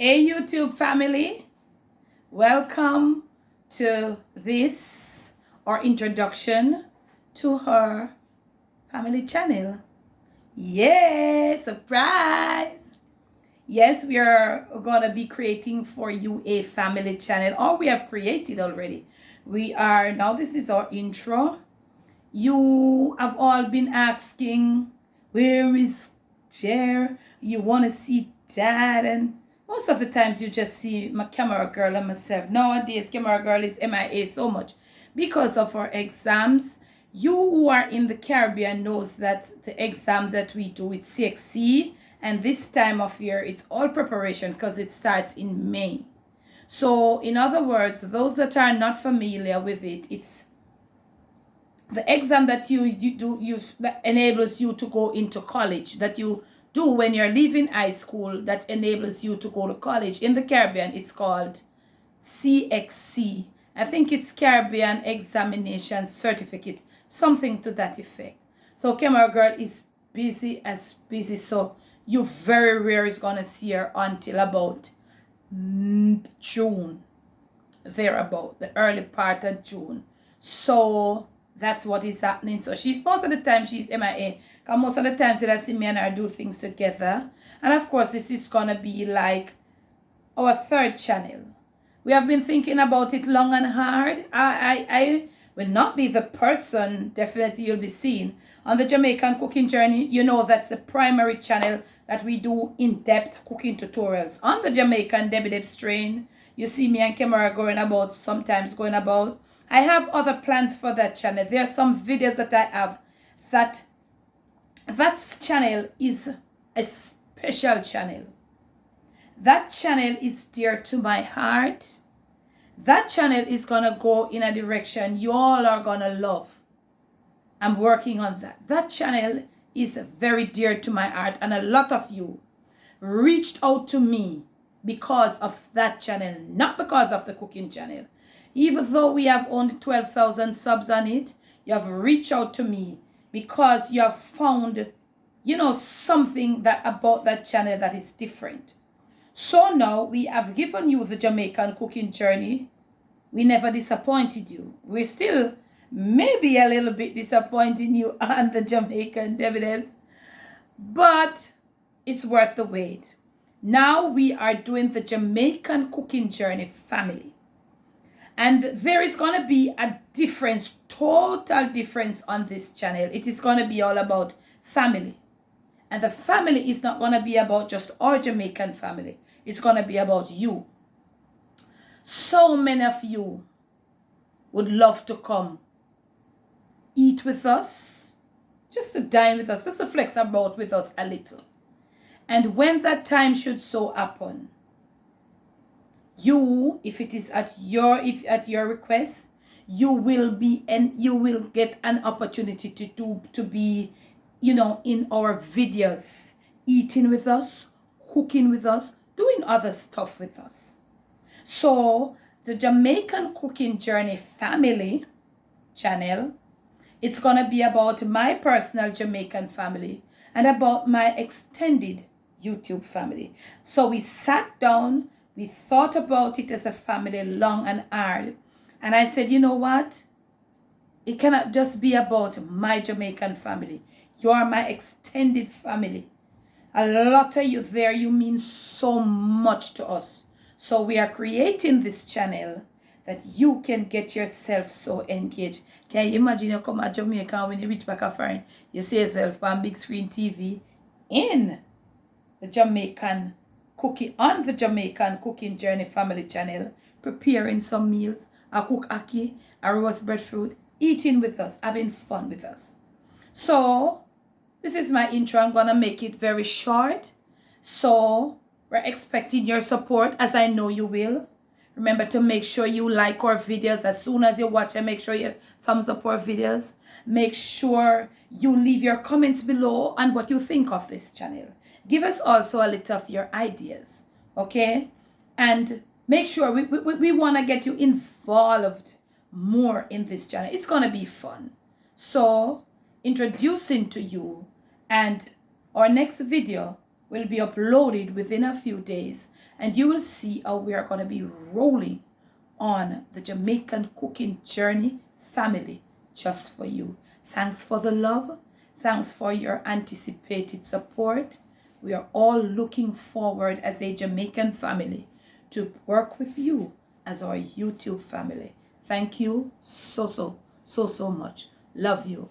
Hey YouTube family, welcome to this our introduction to her family channel. Yay, surprise! Yes, we are gonna be creating for you a family channel, or we have created already. We are now, this is our intro. You have all been asking, where is Jer? You want to see dad? And most of the times you just see my camera girl and myself. Nowadays, camera girl is MIA so much because of our exams. You who are in the Caribbean knows that the exam that we do with CXC, and this time of year, it's all preparation because it starts in May. So in other words, those that are not familiar with it, it's the exam that you do that enables you to go into college, that you do when you're leaving high school, that enables you to go to college. In the Caribbean, it's called CXC. I think it's Caribbean Examination Certificate, something to that effect. So camera girl is busy as busy, so you very rare is gonna see her until about June, thereabout, the early part of June. So that's what is happening. So she's, most of the time she's MIA, because most of the times that I see me and her do things together. And of course, this is gonna be like our third channel. We have been thinking about it long and hard. I will not be the person, definitely you'll be seeing on the Jamaican cooking journey. You know, that's the primary channel that we do in-depth cooking tutorials. On the Jamaican Debbie Deb strain, you see me and Camera going about, sometimes going about. I have other plans for that channel. There are some videos that I have that channel is a special channel. That channel is dear to my heart. That channel is gonna go in a direction you all are gonna love. I'm working on that. That channel is very dear to my heart, and a lot of you reached out to me because of that channel, not because of the cooking channel. Even though we have only 12,000 subs on it, you have reached out to me because you have found, something that about that channel that is different. So now we have given you the Jamaican cooking journey. We never disappointed you. We're still maybe a little bit disappointing you on the Jamaican dividends, but it's worth the wait. Now we are doing the Jamaican cooking journey family. And there is going to be a difference, total difference on this channel. It is going to be all about family. And the family is not going to be about just our Jamaican family. It's going to be about you. So many of you would love to come eat with us, just to dine with us, just to flex about with us a little. And when that time should so happen, you, if it is at your request, you will be, and you will get an opportunity to be, in our videos, eating with us, cooking with us, doing other stuff with us. So the Jamaican Cooking Journey family channel, it's gonna be about my personal Jamaican family and about my extended YouTube family. So we sat down, we thought about it as a family long and hard. And I said, you know what? It cannot just be about my Jamaican family. You are my extended family. A lot of you there, you mean so much to us. So we are creating this channel that you can get yourself so engaged. Can you imagine you come to Jamaica when you reach back a foreign, you see yourself on big screen TV in the Jamaican cooking, on the Jamaican Cooking Journey family channel, preparing some meals, a cook ackee, a roast breadfruit, eating with us, having fun with us. So this is my intro. I'm gonna make it very short. So we're expecting your support, as I know you will. Remember to make sure you like our videos as soon as you watch, and make sure you thumbs up our videos. Make sure you leave your comments below on what you think of this channel. Give us also a little of your ideas, okay? And make sure we want to get you involved more in this channel. It's going to be fun. So, introducing to you, and our next video will be uploaded within a few days, and you will see how we are going to be rolling on the Jamaican cooking journey family just for you. Thanks for the love. Thanks for your anticipated support. We are all looking forward as a Jamaican family to work with you as our YouTube family. Thank you so much. Love you.